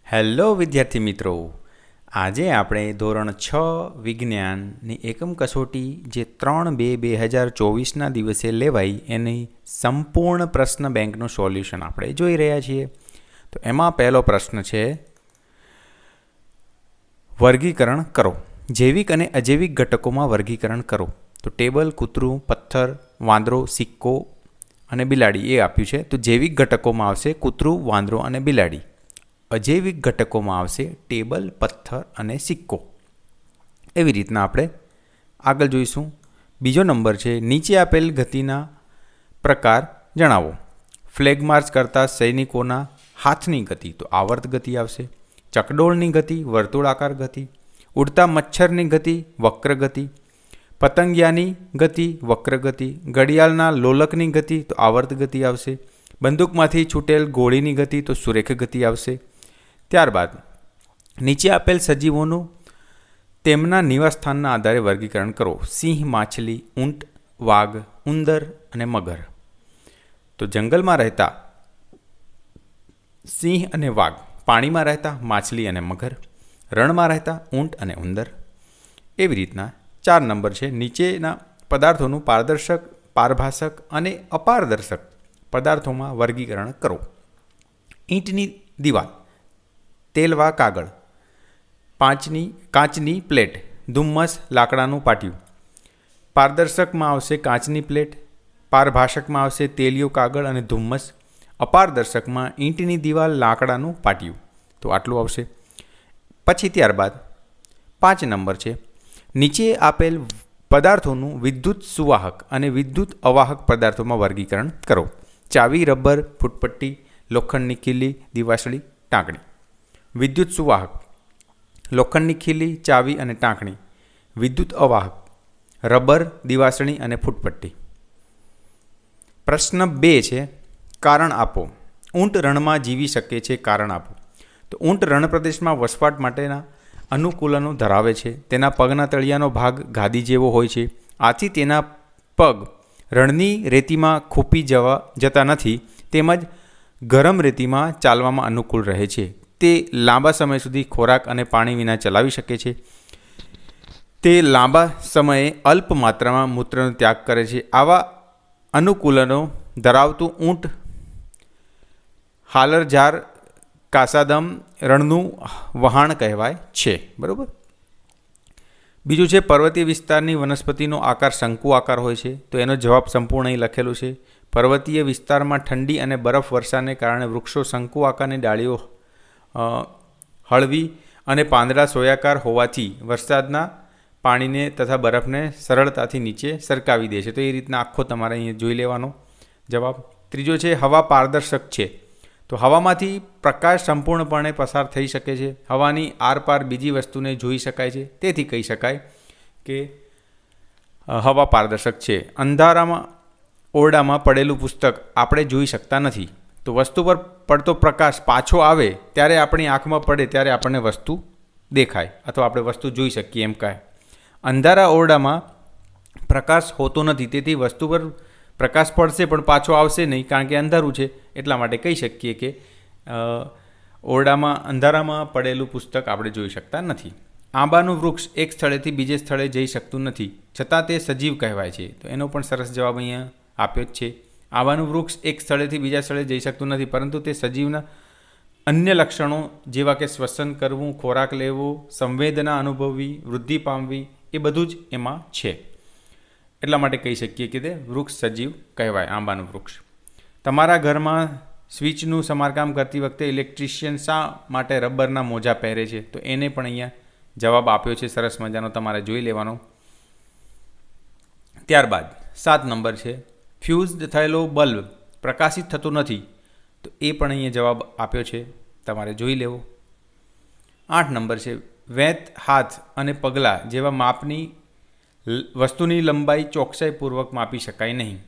Hello વિદ્યાર્થી મિત્રો, આજે આપણે ધોરણ 6 વિજ્ઞાનની એકમ કસોટી જે 3/2/2024ના દિવસે લેવાઈ એની સંપૂર્ણ પ્રશ્ન બેંકનું સોલ્યુશન આપણે જોઈ રહ્યા છીએ. તો એમાં પહેલો પ્રશ્ન છે, વર્ગીકરણ કરો. જૈવિક અને અજૈવિક ઘટકોમાં વર્ગીકરણ કરો. તો ટેબલ, કૂતરું, પથ્થર, વાંદરો, સિક્કો અને બિલાડી એ આપ્યું છે. તો જૈવિક ઘટકોમાં આવશે કૂતરું, વાંદરો અને બિલાડી. અજૈવિક ઘટકોમાં આવશે ટેબલ, પથ્થર અને સિક્કો. એવી રીતના આપણે આગળ જોઈશું. બીજો નંબર છે, નીચે આપેલ ગતિના પ્રકાર જણાવો. ફ્લેગ માર્ચ કરતા સૈનિકોના હાથની ગતિ, તો આવર્ત ગતિ આવશે. ચકડોળની ગતિ, વર્તુળાકાર ગતિ. ઉડતા મચ્છરની ગતિ, વક્ર ગતિ. પતંગિયાની ગતિ, વક્ર ગતિ. ઘડિયાળના લોલકની ગતિ, તો આવર્ત ગતિ આવશે. બંદૂકમાંથી છૂટેલ ગોળીની ગતિ, તો સુરેખ ગતિ આવશે. ત્યારબાદ નીચે આપેલ સજીવોનું તેમના નિવાસસ્થાનના આધારે વર્ગીકરણ કરો. સિંહ, માછલી, ઊંટ, વાઘ, ઉંદર અને મગર. તો જંગલમાં રહેતા સિંહ અને વાઘ, પાણીમાં રહેતા માછલી અને મગર, રણમાં રહેતા ઊંટ અને ઉંદર. એવી રીતના 4 નંબર છે, નીચેના પદાર્થોનું પારદર્શક, પારભાષક અને અપારદર્શક પદાર્થોમાં વર્ગીકરણ કરો. ઈંટની દિવાલ, તેલવા કાગળ, કાચની પ્લેટ, ધુમ્મસ, લાકડાનું પાટિયું. પારદર્શકમાં આવશે કાચની પ્લેટ, પારભાષકમાં આવશે તેલિયો કાગળ અને ધુમ્મસ, અપારદર્શકમાં ઈંટની દિવાલ, લાકડાનું પાટિયું. તો આટલું આવશે. પછી ત્યારબાદ 5 નંબર છે, નીચે આપેલ પદાર્થોનું વિદ્યુત સુવાહક અને વિદ્યુત અવાહક પદાર્થોમાં વર્ગીકરણ કરો. ચાવી, રબર, ફૂટપટ્ટી, લોખંડની ખીલી, દિવાસળી, ટાંકણી. વિદ્યુત સુવાહક, લોખંડની ખીલી, ચાવી અને ટાંકણી. વિદ્યુત અવાહક, રબર, દિવાસળી અને ફૂટપટ્ટી. પ્રશ્ન 2 છે, કારણ આપો. ઊંટ રણમાં જીવી શકે છે, કારણ આપો. તો ઊંટ રણ પ્રદેશમાં વસવાટ માટેના અનુકૂલનો ધરાવે છે. તેના પગના તળિયાનો ભાગ ગાદી જેવો હોય છે. આથી તેના પગ રણની રેતીમાં ખૂંપી જતા નથી, તેમજ ગરમ રેતીમાં ચાલવામાં અનુકૂળ રહે છે. તે લાંબા સમય સુધી ખોરાક અને પાણી વિના ચલાવી શકે છે. તે લાંબા સમયે અલ્પ માત્રામાં મૂત્રનો ત્યાગ કરે છે. આવા અનુકૂલનો ધરાવતું ઊંટ હાલરજાર કાસાદમ રણનું વહાણ કહેવાય છે. બરાબર. બીજું છે, પર્વતીય વિસ્તારની વનસ્પતિનો આકાર શંકુ આકાર હોય છે. તો એનો જવાબ સંપૂર્ણ અહીં લખેલું છે. પર્વતીય વિસ્તારમાં ઠંડી અને બરફ વર્ષાને કારણે વૃક્ષો શંકુ આકારની ડાળીઓ હળવી અને પાંદડા સોયાકાર હોવાથી વરસાદના પાણીને તથા બરફને સરળતાથી નીચે સરકાવી દે છે. તો એ રીતના આખો તમારે અહીંયા જોઈ લેવાનો જવાબ. ત્રીજો છે, હવા પારદર્શક છે. તો હવામાંથી પ્રકાશ સંપૂર્ણપણે પસાર થઈ શકે છે. હવાની આરપાર બીજી વસ્તુને જોઈ શકાય છે. તેથી કહી શકાય કે હવા પારદર્શક છે. અંધારામાં ઓરડામાં પડેલું પુસ્તક આપણે જોઈ શકતા નથી. તો વસ્તુ પર પડતો પ્રકાશ પાછો આવે ત્યારે આપણી આંખમાં પડે ત્યારે આપણને વસ્તુ દેખાય અથવા આપણે વસ્તુ જોઈ શકીએ એમ કહે. અંધારા ઓરડામાં પ્રકાશ હોતો નથી, તેથી વસ્તુ પર પ્રકાશ પડશે પણ પાછો આવશે નહીં, કારણ કે અંધારું છે. એટલા માટે કહી શકીએ કે અંધારામાં પડેલું પુસ્તક આપણે જોઈ શકતા નથી. આંબાનું વૃક્ષ એક સ્થળેથી બીજે સ્થળે જઈ શકતું નથી, છતાં તે સજીવ કહેવાય છે. તો એનો પણ સરસ જવાબ અહીંયા આપ્યો જ છે. આંબાનું વૃક્ષ એક સ્થળેથી બીજા સ્થળે જઈ શકતું નથી, પરંતુ તે સજીવના અન્ય લક્ષણો જેવા કે શ્વસન કરવું, ખોરાક લેવો, સંવેદના અનુભવવી, વૃદ્ધિ પામવી એ બધું જ એમાં છે. એટલા માટે કહી શકીએ કે તે વૃક્ષ સજીવ કહેવાય, આંબાનું વૃક્ષ. તમારા ઘરમાં સ્વિચનું સમારકામ કરતી વખતે ઇલેક્ટ્રિશિયન શા માટે રબરના મોજા પહેરે છે? તો એને પણ અહીંયા જવાબ આપ્યો છે સરસ મજાનો, તમારે જોઈ લેવાનો. ત્યારબાદ 7 નંબર છે, ફ્યુઝડ થયેલો બલ્બ પ્રકાશિત થતો નથી. તો એ પણ અહીંયા જવાબ આપ્યો છે, તમારે જોઈ લેવો. 8 નંબર છે, વેંત, હાથ અને પગલાં જેવા માપની વસ્તુની લંબાઈ ચોકસાઈપૂર્વક માપી શકાય નહીં.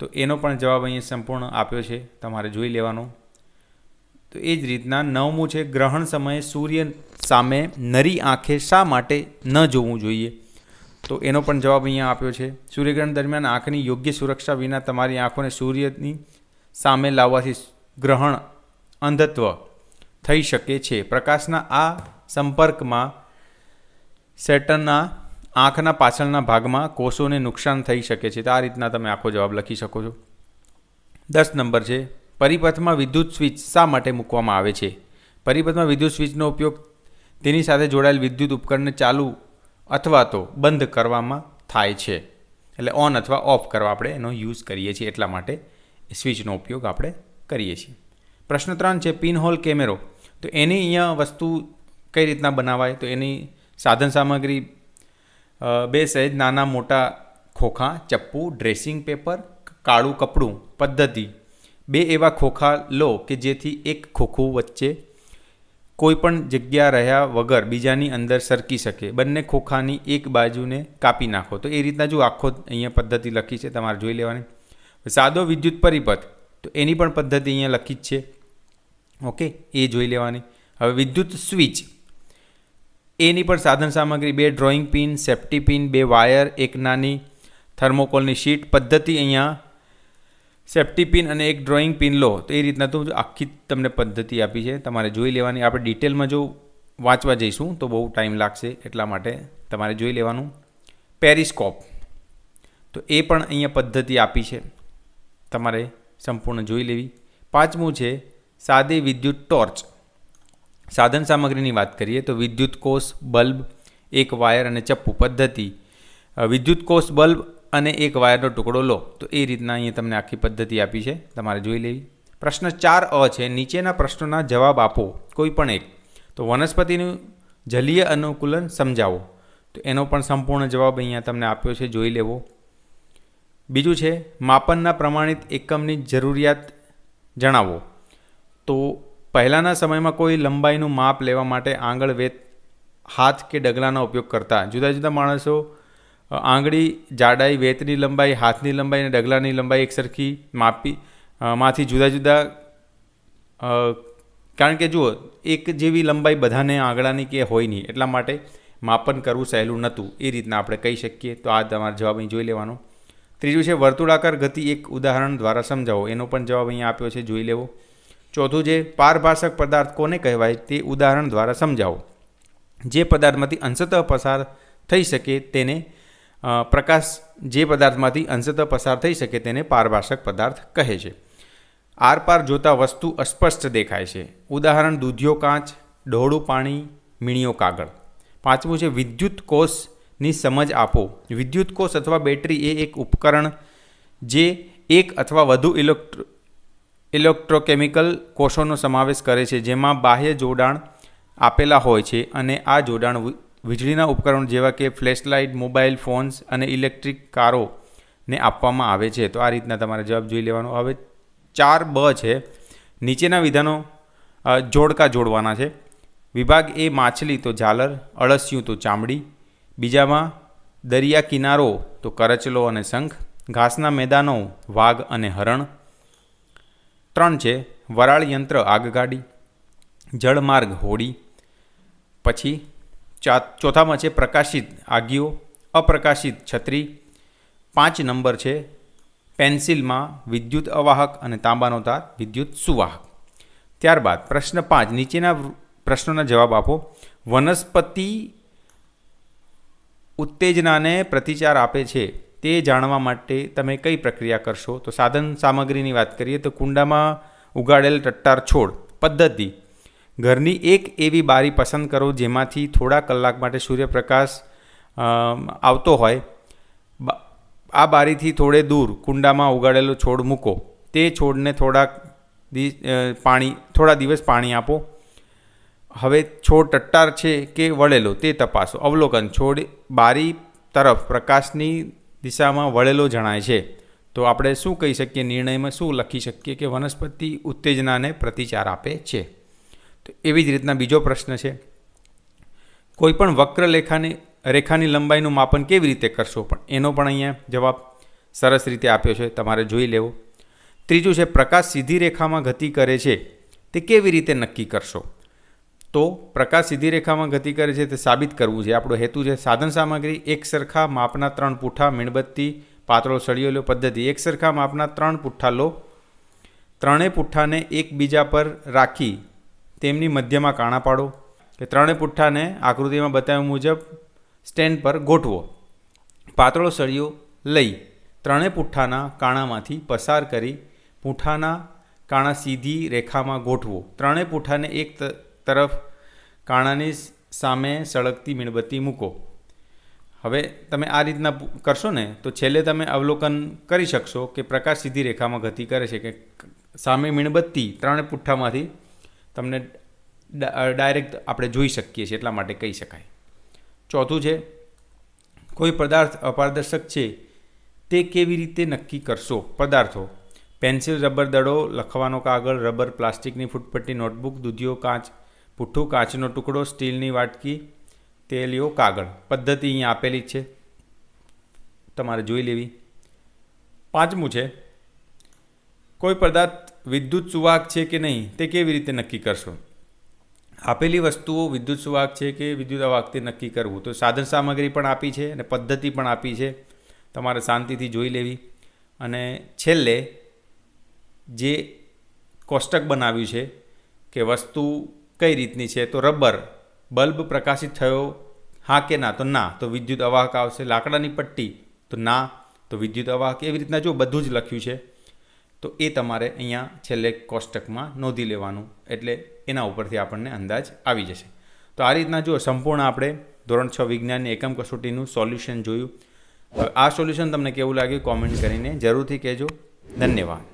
તો એનો પણ જવાબ અહીંયા સંપૂર્ણ આપ્યો છે, તમારે જોઈ લેવાનો. તો એ જ રીતના 9મું છે, ગ્રહણ સમયે સૂર્ય સામે નરી આંખે શા માટે ન જોવું જોઈએ? તો એનો પણ જવાબ અહીંયા આપ્યો છે. સૂર્યગ્રહણ દરમિયાન આંખની યોગ્ય સુરક્ષા વિના તમારી આંખોને સૂર્યની સામે લાવવાથી ગ્રહણ અંધત્વ થઈ શકે છે. પ્રકાશના આ સંપર્કમાં સેટરના આંખના પાછળના ભાગમાં કોષોને નુકસાન થઈ શકે છે. તો આ રીતના તમે આખો જવાબ લખી શકો છો. 10 નંબર છે, પરિપથમાં વિદ્યુત સ્વિચ શા માટે મૂકવામાં આવે છે? પરિપથમાં વિદ્યુત સ્વિચનો ઉપયોગ તેની સાથે જોડાયેલ વિદ્યુત ઉપકરણને ચાલુ અથવા તો બંધ કરવામાં થાય છે. એટલે ઓન અથવા ઓફ કરવા આપણે એનો યુઝ કરીએ છીએ, એટલા માટે સ્વિચનો ઉપયોગ આપણે કરીએ છીએ. પ્રશ્ન 3 છે, પિનહોલ કેમેરો. તો એની અહીંયા વસ્તુ કઈ રીતના બનાવાય? તો એની સાધન સામગ્રી 2 સહેજ નાના મોટા ખોખા, ચપ્પુ, ડ્રેસિંગ પેપર, કાળું કપડું. પદ્ધતિ: 2 એવા ખોખા લો કે જેથી એક ખોખું વચ્ચે કોઈ પણ જગ્યા રહ્યા વગર બીજાની અંદર સરકી શકે. બંને ખોખાની એક બાજુને કાપી નાખો. તો એ રીતના જો આખો અહીંયા પદ્ધતિ લખી છે, તમારે જોઈ લેવાની. સાદો વિદ્યુત પરિપથ, તો એની પણ પદ્ધતિ અહીંયા લખી જ છે. ઓકે, એ જોઈ લેવાની. હવે વિદ્યુત સ્વિચ, એની પણ સાધન સામગ્રી 2 drawing pin, safety pin, 2 wire, એક નાની થર્મોકોલની શીટ. પદ્ધતિ અહીંયા સેફ્ટી પિન અને એક ડ્રોઈંગ પિન લો. તો એ રીતના તો આખી તમને પદ્ધતિ આપી છે, તમારે જોઈ લેવાની. આપણે ડિટેલમાં જો વાંચવા જઈશું તો બહુ ટાઈમ લાગશે, એટલા માટે તમારે જોઈ લેવાનું. પેરિસ્કોપ, તો એ પણ અહીંયા પદ્ધતિ આપી છે, તમારે સંપૂર્ણ જોઈ લેવી. 5મું છે સાદી વિદ્યુત ટોર્ચ. સાધન સામગ્રીની વાત કરીએ તો વિદ્યુત કોષ, બલ્બ, એક વાયર અને ચપ્પુ. પદ્ધતિ: વિદ્યુત કોષ, બલ્બ અને એક વાયરનો ટુકડો લો. તો એ રીતના અહીંયા તમને આખી પદ્ધતિ આપી છે, તમારે જોઈ લેવી. પ્રશ્ન 4 છે, નીચેના પ્રશ્નોના જવાબ આપો કોઈ પણ એક. તો વનસ્પતિનું જલીય અનુકૂલન સમજાવો. તો એનો પણ સંપૂર્ણ જવાબ અહીંયા તમને આપ્યો છે, જોઈ લેવો. બીજું છે માપનના પ્રમાણિત એકમની જરૂરિયાત જણાવો. તો પહેલાંના સમયમાં કોઈ લંબાઈનું માપ લેવા માટે આંગળ, વેત, હાથ કે ડગલાનો ઉપયોગ કરતા. જુદા જુદા માણસો આંગળી જાડાઈ, વેતની લંબાઈ, હાથની લંબાઈ અને ડગલાની લંબાઈ એકસરખી માંથી જુદા જુદા, કારણ કે જુઓ એક જેવી લંબાઈ બધાને આંગળાની કે હોય નહીં, એટલા માટે માપન કરવું સહેલું નહોતું. એ રીતના આપણે કહી શકીએ. તો આ તમારો જવાબ અહીં જોઈ લેવાનો. 3 છે વર્તુળાકાર ગતિ એક ઉદાહરણ દ્વારા સમજાવો. એનો પણ જવાબ અહીંયા આપ્યો છે, જોઈ લેવો. 4 છે પારભાષક પદાર્થ કોને કહેવાય તે ઉદાહરણ દ્વારા સમજાવો. જે પદાર્થમાંથી અંશતઃ પસાર થઈ શકે તેને જે પદાર્થમાંથી અંશતઃ પસાર થઈ શકે તેને પારભાષક પદાર્થ કહે છે. આરપાર જોતા વસ્તુ અસ્પષ્ટ દેખાય છે. ઉદાહરણ દૂધિયો કાચ, ડહોળું પાણી, મીણિયો કાગળ. 5મું છે વિદ્યુત કોષની સમજ આપો. વિદ્યુત કોષ અથવા બેટરી એ એક ઉપકરણ જે એક અથવા વધુ ઇલેક્ટ્રોકેમિકલ કોષોનો સમાવેશ કરે છે, જેમાં બાહ્ય જોડાણ આપેલા હોય છે અને આ જોડાણ વીજળીના ઉપકરણો જેવા કે ફ્લેશલાઇટ, મોબાઈલ ફોન્સ અને ઇલેક્ટ્રિક કારોને આપવામાં આવે છે. તો આ રીતના તમારે જવાબ જોઈ લેવાનો. હવે 4B છે નીચેના વિધાનો જોડકા જોડવાના છે. વિભાગ એ માછલી તો ઝાલર, અળસિયું તો ચામડી. બીજામાં દરિયા કિનારો તો કરચલો અને શંખ. ઘાસના મેદાનો વાઘ અને હરણ. 3 છે વરાળ યંત્ર આગગાડી. જળમાર્ગ હોડી. પછી 4થામાં છે પ્રકાશિત આગીઓ, અપ્રકાશિત છત્રી. 5 નંબર છે પેન્સિલમાં વિદ્યુત અવાહક અને તાંબાનો તાર વિદ્યુત સુવાહક. ત્યારબાદ પ્રશ્ન 5, નીચેના પ્રશ્નોના જવાબ આપો. વનસ્પતિ ઉત્તેજનાને પ્રતિચાર આપે છે તે જાણવા માટે તમે કઈ પ્રક્રિયા કરશો? તો સાધન સામગ્રીની વાત કરીએ તો કુંડામાં ઉગાડેલ ટટ્ટાર છોડ. પદ્ધતિ: ઘરની એક એવી બારી પસંદ કરો જેમાંથી થોડા કલાક માટે સૂર્યપ્રકાશ આવતો હોય. આ બારીથી થોડે દૂર કુંડામાં ઉગાડેલો છોડ મૂકો. તે છોડને થોડા દિવસ પાણી આપો. હવે છોડ ટટ્ટાર છે કે વળેલો તે તપાસો. અવલોકન: છોડ બારી તરફ પ્રકાશની દિશામાં વળેલો જણાય છે. તો આપણે શું કહી શકીએ? નિર્ણયમાં શું લખી શકીએ કે વનસ્પતિ ઉત્તેજનાને પ્રતિચાર આપે છે. તો એવી જ રીતના બીજો પ્રશ્ન છે, કોઈપણ વક્ર રેખાની લંબાઈનું માપન કેવી રીતે કરશો? પણ એનો પણ અહીંયા જવાબ સરસ રીતે આપ્યો છે, તમારે જોઈ લેવો. 3 છે પ્રકાશ સીધી રેખામાં ગતિ કરે છે તે કેવી રીતે નક્કી કરશો? તો પ્રકાશ સીધી રેખામાં ગતિ કરે છે તે સાબિત કરવું છે, આપણો હેતુ છે. સાધન સામગ્રી એક સરખા માપના 3 પુઠ્ઠા, મીણબત્તી, પાતળો સળિયો લો. પદ્ધતિ: એક સરખા માપના 3 પુઠ્ઠા લો. ત્રણેય પુઠ્ઠાને એકબીજા પર રાખી તેમની મધ્યમાં કાણા પાડો કે ત્રણેય પુઠ્ઠાને આકૃતિમાં બતાવ્યા મુજબ સ્ટેન્ડ પર ગોઠવો. પાતળો સળિયો લઈ ત્રણેય પુઠ્ઠાના કાણામાંથી પસાર કરી પુઠ્ઠાના કાણા સીધી રેખામાં ગોઠવો. ત્રણેય પુઠ્ઠાને એક તરફ કાણાની સામે સળગતી મીણબત્તી મૂકો. હવે તમે આ રીતના કરશો ને તો છેલ્લે તમે અવલોકન કરી શકશો કે પ્રકાશ સીધી રેખામાં ગતિ કરે છે, કે સામે મીણબત્તી ત્રણેય પુઠ્ઠામાંથી તમને ડાયરેક્ટ આપણે જોઈ શકીએ છીએ, એટલા માટે કહી શકાય. ચોથું છે, કોઈ પદાર્થ અપારદર્શક છે તે કેવી રીતે નક્કી કરશો? પદાર્થો: પેન્સિલ, રબર દડો, લખવાનો કાગળ, રબર, પ્લાસ્ટિકની ફૂટપટ્ટી, નોટબુક, દૂધિયો, કાચ, પુઠ્ઠું, કાચનો ટુકડો, સ્ટીલની વાટકી, તેલિયો, કાગળ. પદ્ધતિ અહીંયા આપેલી જ છે, તમારે જોઈ લેવી. પાંચમું છે, કોઈ પદાર્થ વિદ્યુત સુવાહક છે કે નહીં તે કેવી રીતે નક્કી કરશો? આપેલી વસ્તુઓ વિદ્યુત સુવાહક છે કે વિદ્યુત અવાહક તે નક્કી કરવું. તો સાધન સામગ્રી પણ આપી છે અને પદ્ધતિ પણ આપી છે, તમારે શાંતિથી જોઈ લેવી. અને છેલ્લે જે કોષ્ટક બનાવ્યું છે કે વસ્તુ કઈ રીતની છે, તો રબર, બલ્બ પ્રકાશિત થયો, હા કે ના, તો ના, તો વિદ્યુત અવાહક આવશે. લાકડાની પટ્ટી, તો ના, તો વિદ્યુત અવાહક. એવી રીતના જો બધું જ લખ્યું છે, તો એ તમારે અહીંયા છેલ્લે કોષ્ટકમાં નોંધી લેવાનું, એટલે એના ઉપરથી આપણને અંદાજ આવી જશે. તો આ રીતના જો સંપૂર્ણ આપણે ધોરણ 6 વિજ્ઞાનની એકમ કસોટીનું સોલ્યુશન જોયું. હવે આ સોલ્યુશન તમને કેવું લાગ્યું કોમેન્ટ કરીને જરૂરથી કહેજો. ધન્યવાદ.